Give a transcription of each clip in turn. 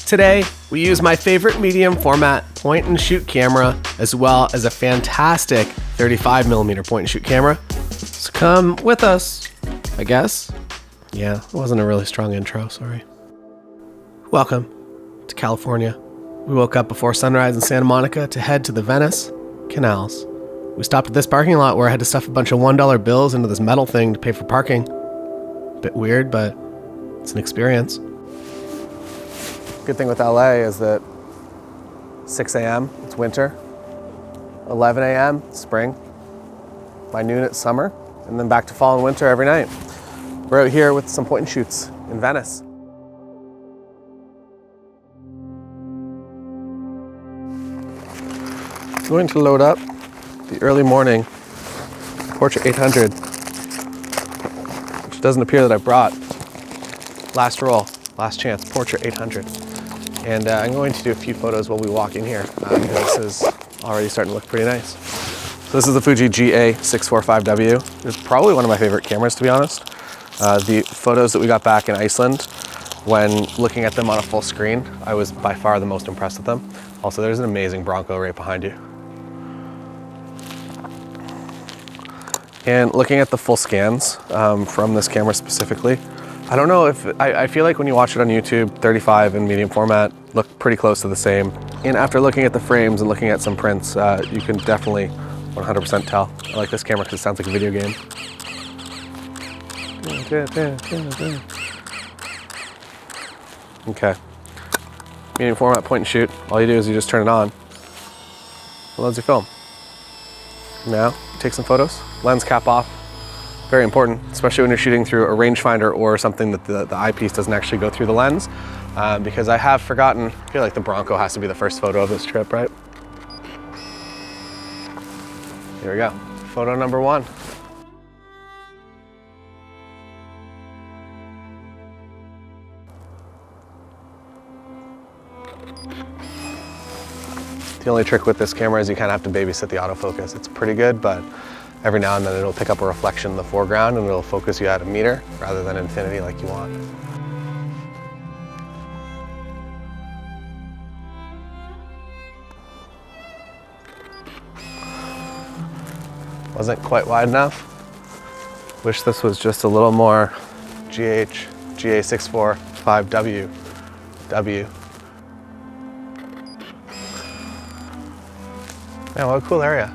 Today, we use my favorite medium format point and shoot camera, as well as a fantastic 35mm point and shoot camera. So come with us, I guess. Yeah, it wasn't a really strong intro, sorry. Welcome to California. We woke up before sunrise in Santa Monica to head to the Venice canals. We stopped at this parking lot where I had to stuff a bunch of $1 bills into this metal thing to pay for parking. Bit weird, but it's an experience. Good thing with LA is that 6 a.m. it's winter, 11 a.m. spring, by noon it's summer, and then back to fall and winter every night. We're out here with some point and shoots in Venice. I'm going to load up the early morning Portra 800, which doesn't appear that I brought. Last roll, last chance, Portra 800. And I'm going to do a few photos while we walk in here, because this is already starting to look pretty nice. So this is the Fuji GA645w. It's probably one of my favorite cameras, to be honest. The photos that we got back in Iceland, when looking at them on a full screen, I was by far the most impressed with them. Also, there's an amazing Bronco right behind you. And looking at the full scans from this camera specifically, I don't know if, I feel like when you watch it on YouTube, 35 and medium format look pretty close to the same. And after looking at the frames and looking at some prints, you can definitely 100% tell. I like this camera because it sounds like a video game. Okay. Medium format point and shoot. All you do is you just turn it on. It loads your film. Now, take some photos, lens cap off. Very important, especially when you're shooting through a rangefinder or something that the eyepiece doesn't actually go through the lens. Because I have forgotten, I feel like the Bronco has to be the first photo of this trip, right? Here we go, photo number one. The only trick with this camera is you kind of have to babysit the autofocus. It's pretty good, but every now and then it'll pick up a reflection in the foreground and it'll focus you at a meter rather than infinity like you want. Wasn't quite wide enough. Wish this was just a little more GA645w. Man, what a cool area.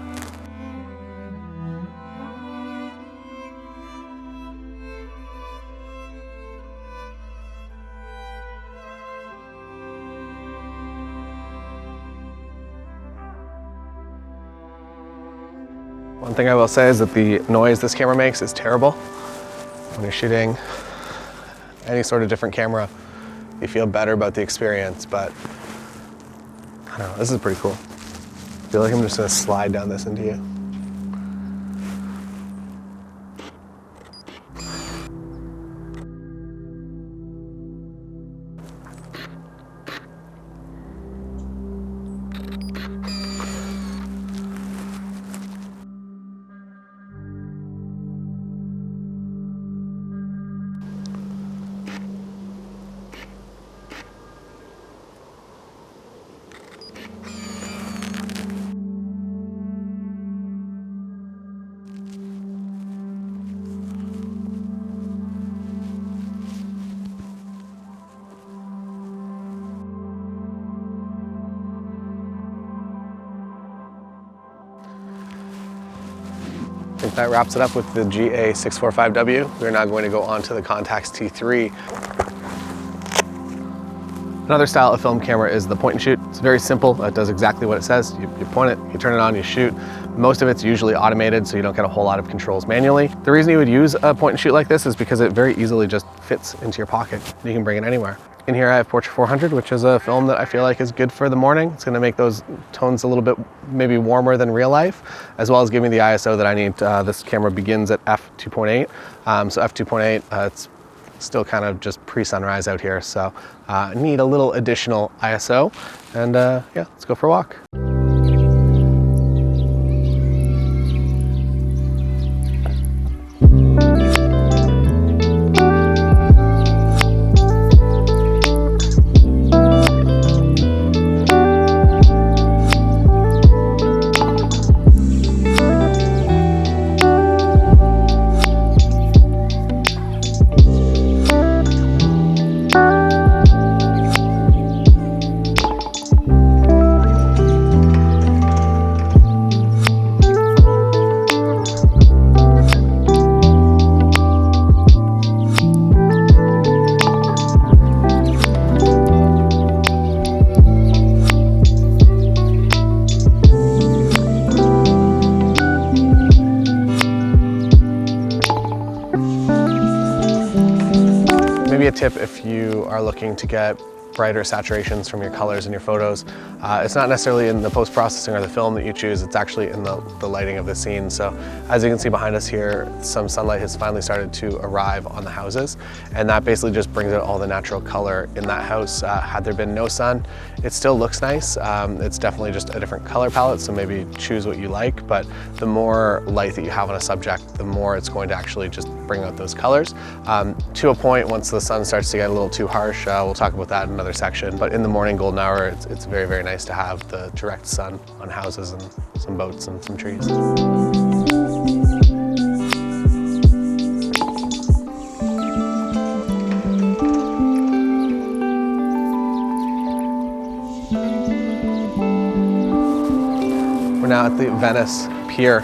One thing I will say is that the noise this camera makes is terrible. When you're shooting any sort of different camera, you feel better about the experience, but I don't know, this is pretty cool. I feel like I'm just gonna slide down this into you. I think that wraps it up with the GA645w. We're now going to go on to the Contax T3. Another style of film camera is the point and shoot. It's very simple. It does exactly what it says. You point it, you turn it on, you shoot. Most of it's usually automated, so you don't get a whole lot of controls manually. The reason you would use a point and shoot like this is because it very easily just fits into your pocket. You can bring it anywhere. In here I have Portra 400, which is a film that I feel like is good for the morning. It's gonna make those tones a little bit maybe warmer than real life, as well as give me the ISO that I need. This camera begins at f2.8, so f2.8, it's still kind of just pre-sunrise out here, so I need a little additional ISO, and yeah, let's go for a walk. tip if you are looking to get brighter saturations from your colors in your photos. It's not necessarily in the post-processing or the film that you choose, it's actually in the lighting of the scene. So as you can see behind us here, some sunlight has finally started to arrive on the houses, and that basically just brings out all the natural color in that house. Had there been no sun, it still looks nice. It's definitely just a different color palette, so maybe choose what you like, but the more light that you have on a subject, the more it's going to actually just bring out those colors. To a point, once the sun starts to get a little too harsh, we'll talk about that in another section, but in the morning golden hour, it's very, very nice to have the direct sun on houses and some boats and some trees. We're now at the Venice Pier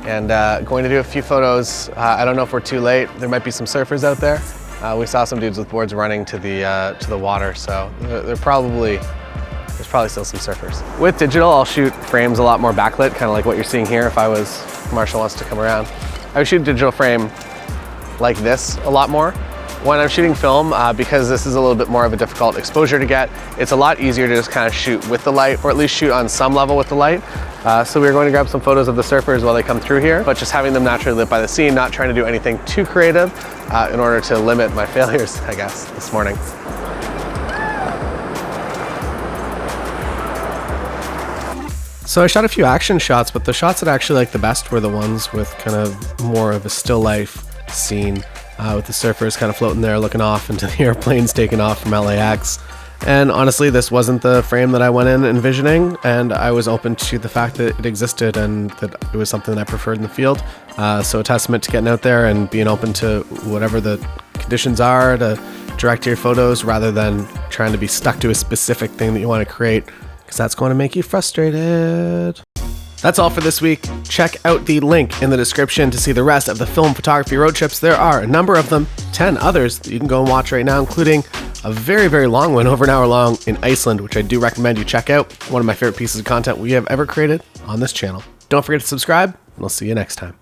and going to do a few photos. I don't know if we're too late. There might be some surfers out there. We saw some dudes with boards running to the water, so there's probably still some surfers. With digital, I'll shoot frames a lot more backlit, kind of like what you're seeing here. If Marshall wants to come around, I would shoot a digital frame like this a lot more. When I'm shooting film, because this is a little bit more of a difficult exposure to get, it's a lot easier to just kind of shoot with the light, or at least shoot on some level with the light. So we're going to grab some photos of the surfers while they come through here, but just having them naturally lit by the scene, not trying to do anything too creative in order to limit my failures, I guess, this morning. So I shot a few action shots, but the shots that I actually liked the best were the ones with kind of more of a still life scene, with the surfers kind of floating there looking off into the airplanes taking off from LAX. And honestly, this wasn't the frame that I went in envisioning, and I was open to the fact that it existed and that it was something that I preferred in the field. So a testament to getting out there and being open to whatever the conditions are to direct your photos rather than trying to be stuck to a specific thing that you want to create, because that's going to make you frustrated. That's all for this week. Check out the link in the description to see the rest of the film photography road trips. There are a number of them, 10 others that you can go and watch right now, including a very, very long one, over an hour long, in Iceland, which I do recommend you check out. One of my favorite pieces of content we have ever created on this channel. Don't forget to subscribe, and I'll see you next time.